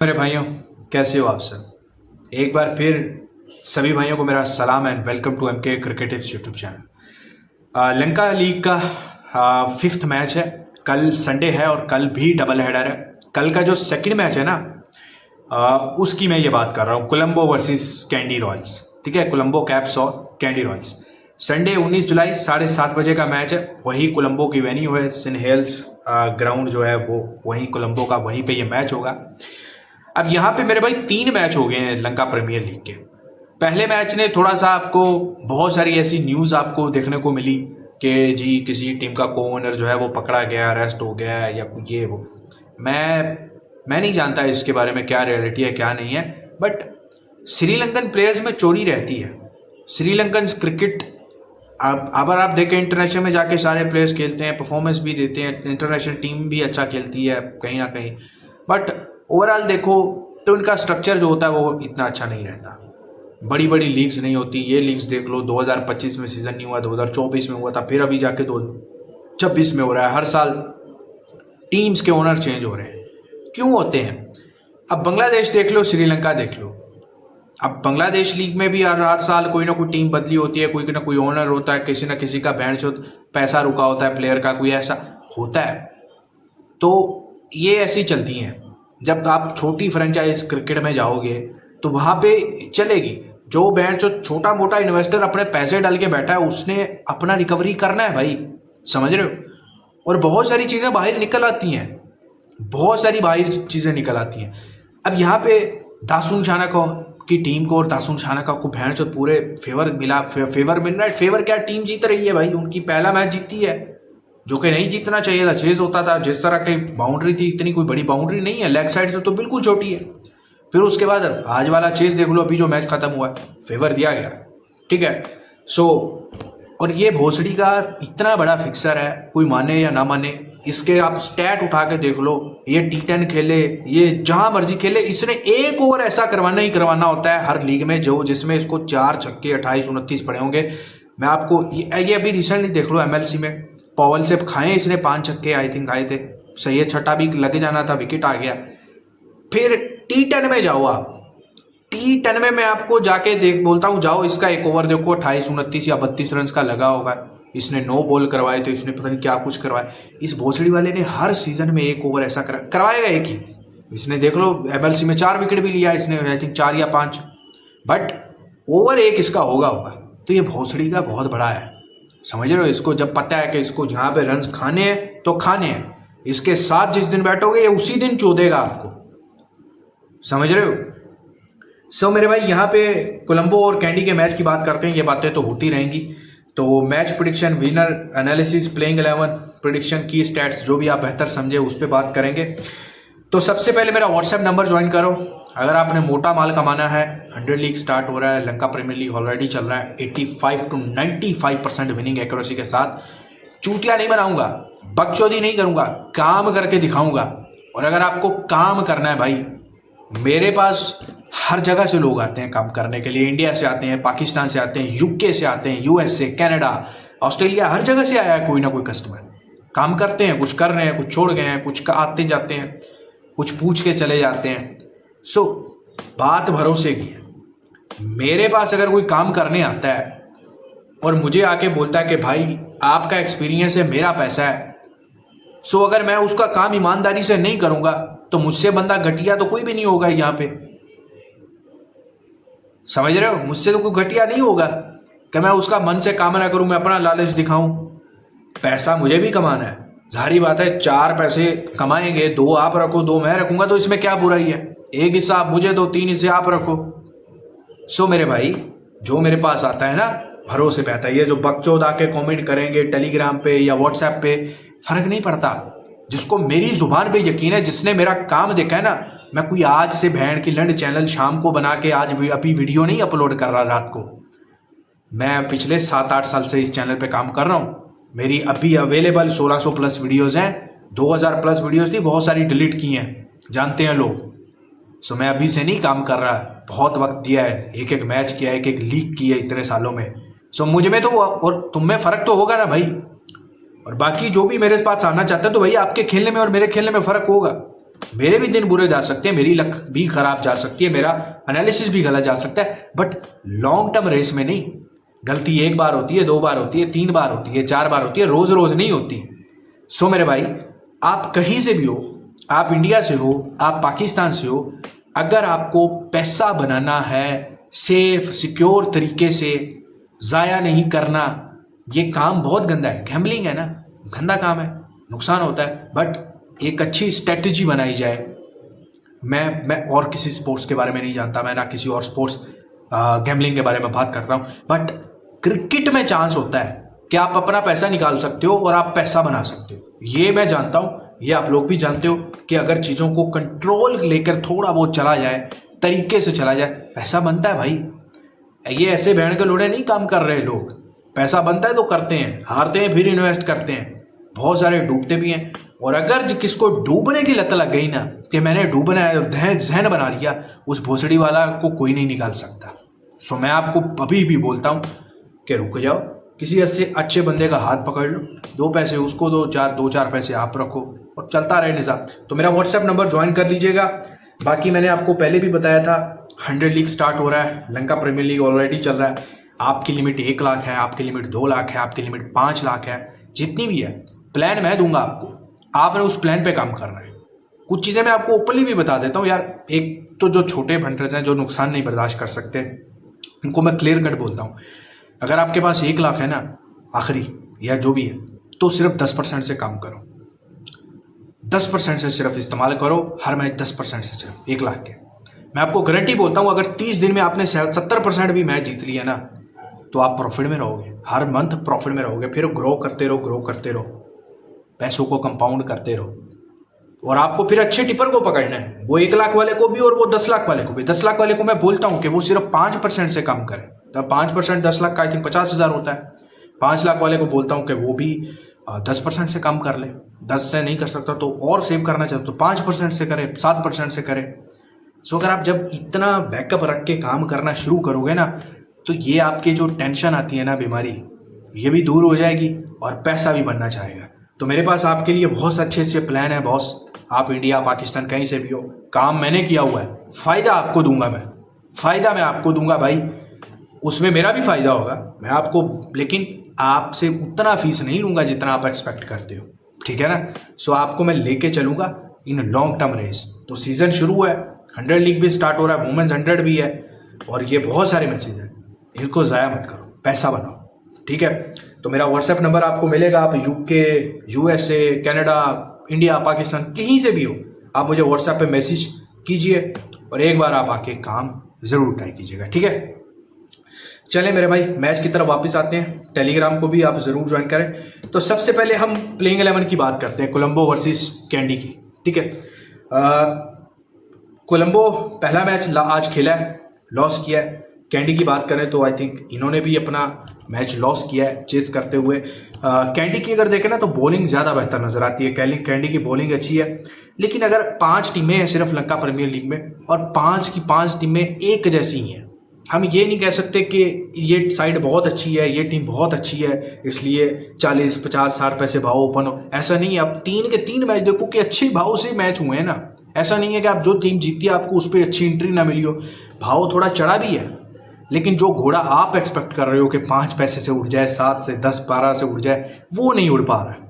मेरे भाइयों, कैसे हो आप सब। एक बार फिर सभी भाइयों को मेरा सलाम एंड वेलकम टू एम के क्रिकेटिव्स यूट्यूब चैनल। लंका लीग का फिफ्थ मैच है। कल संडे है और कल भी डबल हेडर है। कल का जो सेकंड मैच है ना, उसकी मैं ये बात कर रहा हूँ, कोलंबो वर्सेस कैंडी रॉयल्स। ठीक है, कोलंबो कैप्स और कैंडी रॉयल्स। संडे 19 जुलाई 7:30 बजे का मैच है। वही कोलंबो की वेन्यू है, सिनहेल्स ग्राउंड जो है वो वहीं कोलंबो का, वहीं पे ये मैच होगा। अब यहाँ पे मेरे भाई 3 मैच हो गए हैं लंका प्रीमियर लीग के। पहले मैच ने थोड़ा सा आपको बहुत सारी ऐसी न्यूज़ आपको देखने को मिली कि जी किसी टीम का को ओनर जो है वो पकड़ा गया, अरेस्ट हो गया है या कुछ ये वो। मैं नहीं जानता इसके बारे में क्या रियलिटी है क्या नहीं है, बट श्रीलंकन प्लेयर्स में चोरी रहती है। श्रीलंकन क्रिकेट, अब अगर आप देखें इंटरनेशनल में जाके सारे प्लेयर्स खेलते हैं, परफॉर्मेंस भी देते हैं, इंटरनेशनल टीम भी अच्छा खेलती है कहीं ना कहीं, बट ओवरऑल देखो तो इनका स्ट्रक्चर जो होता है वो इतना अच्छा नहीं रहता। बड़ी बड़ी लीग्स नहीं होती। ये लीग्स देख लो, 2025 में सीजन नहीं हुआ, 2024 में हुआ था, फिर अभी जाके 2026 में हो रहा है। हर साल टीम्स के ओनर चेंज हो रहे हैं। क्यों होते हैं? अब बांग्लादेश देख लो, श्रीलंका देख लो। अब बांग्लादेश लीग में भी हर साल कोई ना कोई टीम बदली होती है, कोई ना कोई ओनर होता है, किसी ना किसी का भैंसचोद पैसा रुका होता है प्लेयर का, कोई ऐसा होता है। तो ये ऐसी चलती हैं। जब आप छोटी फ्रेंचाइज क्रिकेट में जाओगे तो वहां पे चलेगी। जो बैंड जो छोटा मोटा इन्वेस्टर अपने पैसे डाल के बैठा है, उसने अपना रिकवरी करना है भाई, समझ रहे हो। और बहुत सारी चीज़ें बाहर निकल आती हैं, बहुत सारी बाहर चीज़ें निकल आती हैं। अब यहाँ पे दासुन शानका की टीम को और दासुन शानका को भैंस जो पूरे फेवर मिला, फेवर मिल रहा है। फेवर क्या, टीम जीत रही है भाई, उनकी पहला मैच जीती है, जो कि नहीं जीतना चाहिए था, चेज होता था। जिस तरह की बाउंड्री थी, इतनी कोई बड़ी बाउंड्री नहीं है, लेग साइड से तो बिल्कुल छोटी है। फिर उसके बाद आज वाला चेज देख लो, अभी जो मैच खत्म हुआ है, फेवर दिया गया। ठीक है, सो और ये भोसड़ी का इतना बड़ा फिक्सर है, कोई माने या ना माने, इसके आप स्टैट उठा के देख लो। ये T10 खेले, ये जहां मर्जी खेले, इसने एक ओवर ऐसा करवाना ही करवाना होता है हर लीग में, जो जिसमें इसको 4 छक्के 28-29 पड़े होंगे। मैं आपको ये अभी रिसेंटली देख लो, MLC में पॉवल से खाए इसने 5 छक्के आई थिंक आए थे। सही है, छठा भी लग जाना था, विकेट आ गया। फिर T10 में जाओ आप, T10 में मैं आपको जाके देख बोलता हूँ, जाओ इसका एक ओवर देखो, 28-29 या 32 रन का लगा होगा। इसने 9 बॉल करवाए, तो इसने पता नहीं क्या कुछ करवाए। इस भोसड़ी वाले ने हर सीजन में एक ओवर ऐसा करवाएगा एक ही। इसने देख लो MLC में 4 विकेट भी लिया इसने, आई थिंक 4 या 5, बट ओवर एक इसका होगा। तो ये भोसड़ी का बहुत बड़ा है, समझ रहे हो। इसको जब पता है कि इसको यहाँ पे रन खाने हैं तो खाने हैं, इसके साथ जिस दिन बैठोगे ये उसी दिन चोदेगा आपको, समझ रहे हो। सो मेरे भाई, यहाँ पे कोलंबो और कैंडी के मैच की बात करते हैं। ये बातें तो होती रहेंगी। तो match prediction, winner analysis, playing 11 prediction, की स्टैट्स, जो भी आप बेहतर समझे उस पर बात करेंगे। तो सबसे पहले मेरा व्हाट्सएप नंबर ज्वाइन करो अगर आपने मोटा माल कमाना है। 100 लीग स्टार्ट हो रहा है, लंका प्रीमियर लीग ऑलरेडी चल रहा है। 85 to 95% विनिंग एक्यूरेसी के साथ। चूतिया नहीं बनाऊंगा, बकचोदी नहीं करूंगा, काम करके दिखाऊंगा। और अगर आपको काम करना है भाई, मेरे पास हर जगह से लोग आते हैं काम करने के लिए। इंडिया से आते हैं, पाकिस्तान से आते हैं, UK से आते हैं, US से, कनाडा, ऑस्ट्रेलिया, हर जगह से आया है कोई ना कोई कस्टमर। काम करते हैं, कुछ कर रहे हैं, कुछ छोड़ गए हैं, कुछ आते जाते हैं, कुछ पूछ के चले जाते हैं। सो बात भरोसे की है। मेरे पास अगर कोई काम करने आता है और मुझे आके बोलता है कि भाई आपका एक्सपीरियंस है, मेरा पैसा है, सो अगर मैं उसका काम ईमानदारी से नहीं करूंगा तो मुझसे बंदा घटिया तो कोई भी नहीं होगा यहाँ पे, समझ रहे हो। मुझसे तो कोई घटिया नहीं होगा कि मैं उसका मन से काम ना करूं, मैं अपना लालच दिखाऊं। पैसा मुझे भी कमाना है, जाहिर बात है। 4 पैसे कमाएंगे, 2 आप रखो, 2 मैं रखूंगा, तो इसमें क्या बुराई है। 1 हिस्सा आप मुझे दो, 3 हिस्से आप रखो। सो मेरे भाई, जो मेरे पास आता है ना, भरोसे पे आता है। ये जो बकचोद आके कमेंट करेंगे टेलीग्राम पे या व्हाट्सएप पे, फर्क नहीं पड़ता। जिसको मेरी जुबान पे यकीन है, जिसने मेरा काम देखा है ना, मैं कोई आज से भैंड की लंड चैनल शाम को बना के आज अभी वीडियो नहीं अपलोड कर रहा रात को। मैं पिछले 7-8 साल से इस चैनल पे काम कर रहा हूँ। मेरी अभी अवेलेबल 1600 प्लस वीडियोज़ हैं। 2000 प्लस वीडियोज़ थी, बहुत सारी डिलीट की हैं, जानते हैं लोग। सो मैं अभी से नहीं काम कर रहा, बहुत वक्त दिया है, एक एक मैच किया है, एक एक लीग की है इतने सालों में। सो मुझ में तो और तुम में फ़र्क तो होगा ना भाई। और बाकी जो भी मेरे पास आना चाहते हैं, तो भाई आपके खेलने में और मेरे खेलने में फ़र्क होगा। मेरे भी दिन बुरे जा सकते हैं, मेरी लक भी खराब जा सकती है, मेरा एनालिसिस भी गलत जा सकता है, बट लॉन्ग टर्म रेस में नहीं। गलती एक बार होती है, 2 बार होती है, 3 बार होती है, 4 बार होती है, रोज रोज नहीं होती। सो मेरे भाई, आप कहीं से भी हो, आप इंडिया से हो, आप पाकिस्तान से हो, अगर आपको पैसा बनाना है सेफ सिक्योर तरीके से, ज़ाया नहीं करना, ये काम बहुत गंदा है, गैम्बलिंग है ना, गंदा काम है, नुकसान होता है, बट एक अच्छी स्ट्रेटजी बनाई जाए। मैं और किसी स्पोर्ट्स के बारे में नहीं जानता, मैं ना किसी और स्पोर्ट्स गैम्बलिंग के बारे में बात करता हूँ, बट क्रिकेट में चांस होता है कि आप अपना पैसा निकाल सकते हो और आप पैसा बना सकते हो। ये मैं जानता हूँ, ये आप लोग भी जानते हो कि अगर चीज़ों को कंट्रोल लेकर थोड़ा बहुत चला जाए, तरीके से चला जाए, पैसा बनता है भाई। ये ऐसे बहन के लोड़े नहीं काम कर रहे लोग, पैसा बनता है तो करते हैं, हारते हैं फिर इन्वेस्ट करते हैं, बहुत सारे डूबते भी हैं। और अगर किसको डूबने की लत लग गई ना कि मैंने डूबना है, जहन बना लिया, उस भोसड़ी वाला को कोई नहीं निकाल सकता। सो मैं आपको अभी भी बोलता हूँ कि रुक जाओ, किसी ऐसे अच्छे बंदे का हाथ पकड़ लो, 2 पैसे उसको दो, 2-4 पैसे आप रखो और चलता रहे निज़ाम। तो मेरा व्हाट्सएप नंबर ज्वाइन कर लीजिएगा। बाकी मैंने आपको पहले भी बताया था, 100 लीग स्टार्ट हो रहा है, लंका प्रीमियर लीग ऑलरेडी चल रहा है। आपकी लिमिट 1 लाख है, आपकी लिमिट 2 लाख है, आपकी लिमिट 5 लाख है, जितनी भी है प्लान मैं दूंगा आपको, आपने उस प्लान पे काम करना है। कुछ चीज़ें मैं आपको ओपनली भी बता देता हूँ यार। एक तो जो छोटे फंडर्स हैं, जो नुकसान नहीं बर्दाश्त कर सकते, उनको मैं क्लियर कट बोलता हूँ, अगर आपके पास 1 लाख है ना आखिरी या जो भी है, तो सिर्फ 10% से काम करो, 10% से सिर्फ इस्तेमाल करो हर मैच, 10% से सिर्फ 1 लाख के। मैं आपको गारंटी बोलता हूँ, अगर 30 दिन में आपने 70% भी मैच जीत लिया ना, तो आप प्रॉफिट में रहोगे, हर मंथ प्रॉफिट में रहोगे। फिर ग्रो करते रहो, पैसों को कंपाउंड करते रहो। और आपको फिर अच्छे टिपर को पकड़ना है, वो 1 लाख वाले को भी और वो 10 लाख वाले को भी। 10 लाख वाले को मैं बोलता हूँ कि वो सिर्फ 5% से कम करे, तब 5% 10 लाख का आई थिंक 50,000 होता है। 5 लाख वाले को बोलता हूँ कि वो भी 10% से कम कर ले, 10 से नहीं कर सकता तो और सेव करना चाहते तो 5% से करे, 7% से करे। सो अगर आप जब इतना बैकअप रख के काम करना शुरू करोगे ना, तो ये आपके जो टेंशन आती है ना, बीमारी, ये भी दूर हो जाएगी और पैसा भी बनना चाहेगा। तो मेरे पास आपके लिए बहुत अच्छे अच्छे प्लान है बॉस। आप इंडिया पाकिस्तान कहीं से भी हो, काम मैंने किया हुआ है, फ़ायदा आपको दूंगा मैं आपको दूंगा भाई, उसमें मेरा भी फ़ायदा होगा मैं आपको, लेकिन आपसे उतना फीस नहीं लूँगा जितना आप एक्सपेक्ट करते हो, ठीक है ना। सो आपको मैं लेके चलूँगा इन लॉन्ग टर्म रेस। तो सीज़न शुरू है, 100 लीग भी स्टार्ट हो रहा है, वुमेन्स 100 भी है, और ये बहुत सारे मैचेज हैं, इनको ज़ाया मत करो, पैसा बनाओ, ठीक है। तो मेरा व्हाट्सएप नंबर आपको मिलेगा, आप UK, USA, Canada, India, Pakistan कहीं से भी हो, आप मुझे व्हाट्सएप पे मैसेज कीजिए और एक बार आप आके काम ज़रूर ट्राई कीजिएगा, ठीक है। चलें मेरे भाई, मैच की तरफ वापस आते हैं। टेलीग्राम को भी आप ज़रूर ज्वाइन करें। तो सबसे पहले हम प्लेइंग 11 की बात करते हैं, कोलंबो वर्सेस कैंडी की, ठीक है। कोलंबो पहला मैच आज खेला है, लॉस किया है। कैंडी की बात करें तो आई थिंक इन्होंने भी अपना मैच लॉस किया है चेस करते हुए। कैंडी की अगर देखें ना तो बॉलिंग ज़्यादा बेहतर नज़र आती है, कैंडी की बॉलिंग अच्छी है, लेकिन अगर 5 टीमें हैं सिर्फ लंका प्रीमियर लीग में, और 5 की 5 टीमें एक जैसी ही हैं, हम ये नहीं कह सकते कि ये साइड बहुत अच्छी है, ये टीम बहुत अच्छी है, इसलिए 40, 50, 60 पैसे भाव ओपन हो, ऐसा नहीं है। आप 3 के 3 मैच देखो कि अच्छे भाव से मैच हुए हैं ना, ऐसा नहीं है कि आप जो टीम जीती है आपको उस पर अच्छी एंट्री ना मिली हो, भाव थोड़ा चढ़ा भी है, लेकिन जो घोड़ा आप एक्सपेक्ट कर रहे हो कि 5 पैसे से उड़ जाए, 7 से 10, 12 से उड़ जाए, वो नहीं उड़ पा रहा है,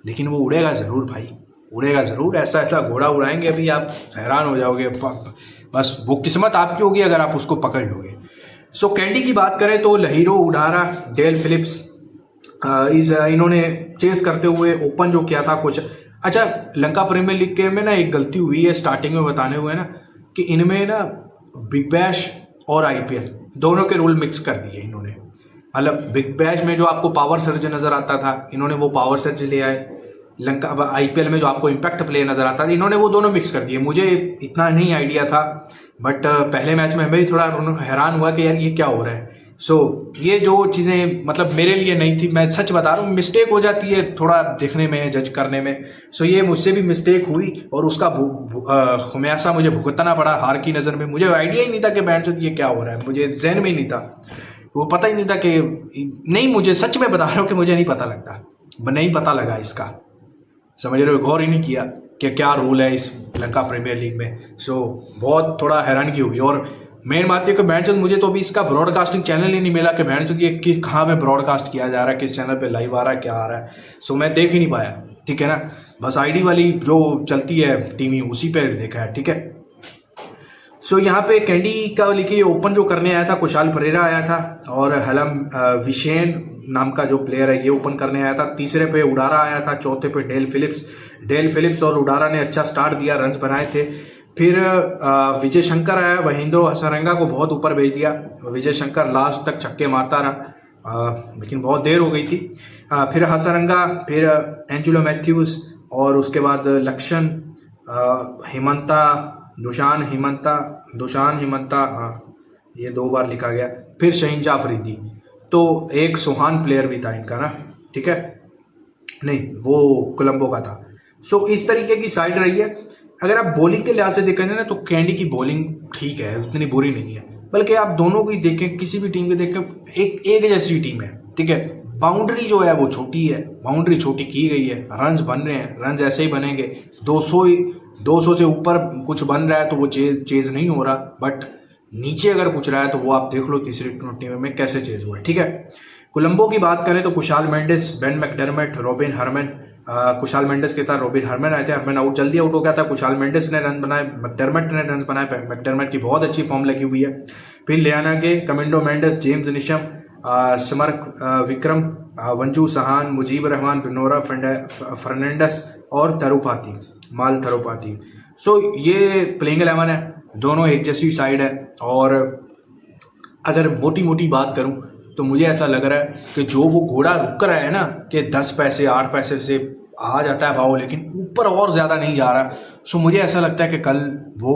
लेकिन वो उड़ेगा ज़रूर भाई, उड़ेगा ज़रूर। ऐसा ऐसा घोड़ा उड़ाएंगे अभी आप हैरान हो जाओगे, बस वो किस्मत आपकी होगी अगर आप उसको पकड़ लोगे। सो कैंडी की बात करें तो लहीरो, उडारा, डेल फिलिप्स, इन्होंने चेस करते हुए ओपन जो किया था कुछ अच्छा। लंका प्रीमियर लीग के में ना एक गलती हुई है स्टार्टिंग में बताने हुए ना, कि इनमें ना बिग बैश और आईपीएल दोनों के रूल मिक्स कर दिए इन्होंने। मतलब बिग बैश में जो आपको पावर सर्ज नज़र आता था, इन्होंने वो पावर सर्ज ले आए। लंका आईपीएल में जो आपको इम्पैक्ट प्ले नज़र आता था, इन्होंने वो दोनों मिक्स कर दिए। मुझे इतना नहीं आइडिया था, बट पहले मैच में मैं भी थोड़ा हैरान हुआ कि यार ये क्या हो रहा है। सो ये जो चीज़ें मतलब मेरे लिए नहीं थी, मैं सच बता रहा हूँ, मिस्टेक हो जाती है थोड़ा देखने में, जज करने में। सो ये मुझसे भी मिस्टेक हुई और उसका खुमियासा मुझे भुगतना पड़ा हार की नज़र में। मुझे आइडिया ही नहीं था कि बैंड ये क्या हो रहा है, मुझे जहन में ही नहीं था, वो पता ही नहीं था कि नहीं, मुझे सच में बता रहा हूँ कि मुझे नहीं पता लगता, नहीं पता लगा इसका, समझ रहे हो, गौर ही नहीं किया। कि क्या रूल है इस लंका प्रीमियर लीग में। सो बहुत थोड़ा हैरानगी हुई। और मेन बात है कि बैंड मुझे तो अभी इसका ब्रॉडकास्टिंग चैनल ही नहीं मिला कि बैंड ये कि कहाँ में ब्रॉडकास्ट किया जा रहा है, किस चैनल पे लाइव आ रहा है, क्या आ रहा है। सो मैं देख ही नहीं पाया, ठीक है ना। बस आईडी वाली जो चलती है टीवी उसी पे देखा है, ठीक है। सो यहाँ पे कैंडी का लिखिए ओपन जो करने आया था कुशाल परेरा आया था, और हलम विशेन नाम का जो प्लेयर है ये ओपन करने आया था। तीसरे पे उडारा आया था, चौथे पे डेल फिलिप्स और उडारा ने अच्छा स्टार्ट दिया, रन्स बनाए थे। फिर विजय शंकर आया, महेंद्र हसरंगा को बहुत ऊपर भेज दिया। विजय शंकर लास्ट तक छक्के मारता रहा, लेकिन बहुत देर हो गई थी। फिर हसरंगा, फिर एंजुलो मैथ्यूज, और उसके बाद लक्षण हिमंता, दुशान हिमंता, हाँ ये 2 बार लिखा गया। फिर शहीनशाह अफरीदी, तो एक सुहान प्लेयर भी था इनका ना, ठीक है, नहीं वो कोलंबो का था। सो इस तरीके की साइड रही है। अगर आप बॉलिंग के लिहाज से देखेंगे ना तो कैंडी की बॉलिंग ठीक है, उतनी बुरी नहीं है। बल्कि आप दोनों की देखें, किसी भी टीम के देखें, एक जैसी टीम है, ठीक है। बाउंड्री जो है वो छोटी है, बाउंड्री छोटी की गई है, रन्स बन रहे हैं, रन्स ऐसे ही बनेंगे। 200 से ऊपर कुछ बन रहा है तो वो चेज नहीं हो रहा, बट नीचे अगर कुछ रहा है तो वो आप देख लो तीसरी टीम में कैसे चेज हुआ है, ठीक है। कोलंबो की बात करें तो कुशाल मेंडिस, बेन मैकडरमट, रॉबिन हरमन। कुशाल मेंडिस के साथ रॉबिन हरमन आए थे, हरमन जल्दी आउट हो गया था। कुशाल मेंडिस ने रन बनाए, मैकडरमट ने रन बनाए। मैकडरमट की बहुत अच्छी फॉर्म लगी हुई है। फिर Liyanage, Kamindu Mendis, James Neesham, Samarawickrama, Vanuja Sahan, Mujeeb Rahman, Binora Fernandes और माल थरुपाती। सो ये प्लेइंग 11 है, दोनों एक जैसी साइड है। और अगर मोटी मोटी बात करूं तो मुझे ऐसा लग रहा है कि जो वो घोड़ा रुक रहा है ना कि 10 पैसे 8 पैसे से आ जाता है भाव, लेकिन ऊपर और ज़्यादा नहीं जा रहा। सो मुझे ऐसा लगता है कि कल वो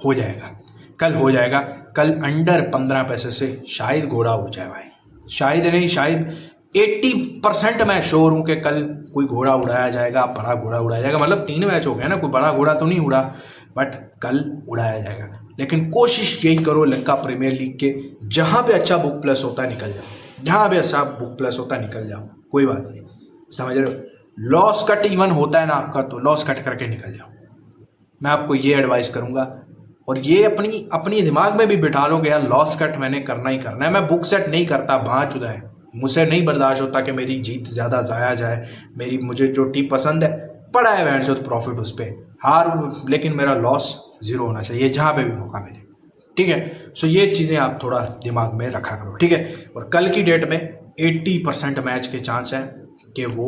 हो जाएगा, कल अंडर 15 पैसे से शायद घोड़ा उड़ जाए भाई, शायद नहीं, शायद 80% मैं श्योर हूँ कि कल कोई घोड़ा उड़ाया जाएगा, बड़ा घोड़ा उड़ाया जाएगा। मतलब 3 मैच हो गए ना, कोई बड़ा घोड़ा तो नहीं उड़ा, बट कल उड़ाया जाएगा। लेकिन कोशिश यही करो लंका प्रीमियर लीग के जहाँ पे अच्छा बुक प्लस होता है निकल जाओ, जहाँ पे अच्छा बुक प्लस होता है निकल जाओ, कोई बात नहीं, समझ रहे हो। लॉस कट इवन होता है ना आपका, तो लॉस कट करके निकल जाओ। मैं आपको ये एडवाइस करूँगा, और ये अपनी दिमाग में भी बिठा लो कि यार लॉस कट मैंने करना ही करना है। मैं बुक सेट नहीं करता, भांचुदा है, मुझसे नहीं बर्दाश्त होता कि मेरी जीत ज़्यादा ज़ाया जाए। मुझे जो टीम पसंद है पड़ा है वैन से प्रॉफिट उस पर हार, लेकिन मेरा लॉस 0 होना चाहिए जहाँ पे भी मौका मिले, ठीक है। सो ये चीज़ें आप थोड़ा दिमाग में रखा करो, ठीक है। और कल की डेट में 80% मैच के चांस हैं कि वो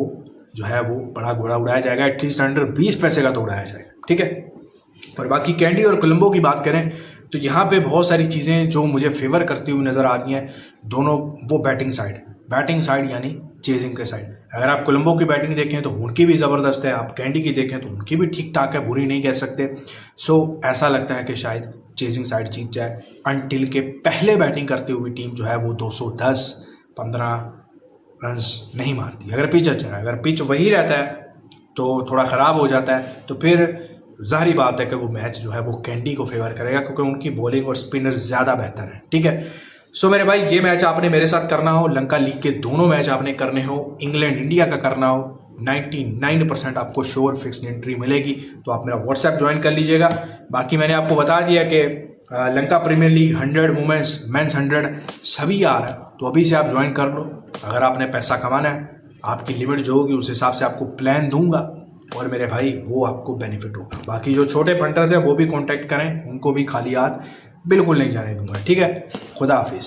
जो है वो बड़ा घोड़ा उड़ाया जाएगा, एटलीस्ट अंडर 20 पैसे का तो उड़ाया जाएगा, ठीक है। और बाकी कैंडी और कोलंबो की बात करें तो यहाँ पे बहुत सारी चीज़ें जो मुझे फेवर करती हुई नज़र आ रही हैं दोनों, वो बैटिंग साइड यानी चेजिंग के साइड। अगर आप कोलंबो की बैटिंग देखें तो उनकी भी ज़बरदस्त है, आप कैंडी की देखें तो उनकी भी ठीक ठाक है, बुरी नहीं कह सकते। सो ऐसा लगता है कि शायद चेजिंग साइड जीत जाए, अनटिल के पहले बैटिंग करती हुई टीम जो है वो 210-15 रन्स नहीं मारती। अगर पिच अच्छा है, अगर पिच वही रहता है तो थोड़ा ख़राब हो जाता है, तो फिर ज़ाहिर बात है कि वो मैच जो है वो कैंडी को फेवर करेगा, क्योंकि उनकी बॉलिंग और स्पिनर ज़्यादा बेहतर है, ठीक है। सो मेरे भाई ये मैच आपने मेरे साथ करना हो, लंका लीग के दोनों मैच आपने करने हो, इंग्लैंड इंडिया का करना हो, 99% आपको श्योर फिक्स्ड एंट्री मिलेगी, तो आप मेरा व्हाट्सएप ज्वाइन कर लीजिएगा। बाकी मैंने आपको बता दिया कि Lanka premier league 100 women's, men's 100 सभी आ रहा है, तो अभी से आप ज्वाइन कर लो। अगर आपने पैसा कमाना है, आपकी लिमिट जो होगी उस हिसाब से आपको प्लान दूंगा, और मेरे भाई वो आपको बेनिफिट होगा। बाकी जो छोटे फंडर्स हैं वो भी कांटेक्ट करें, उनको भी खाली हाथ बिल्कुल नहीं जाने दूंगा, ठीक है। खुदा हाफिज़।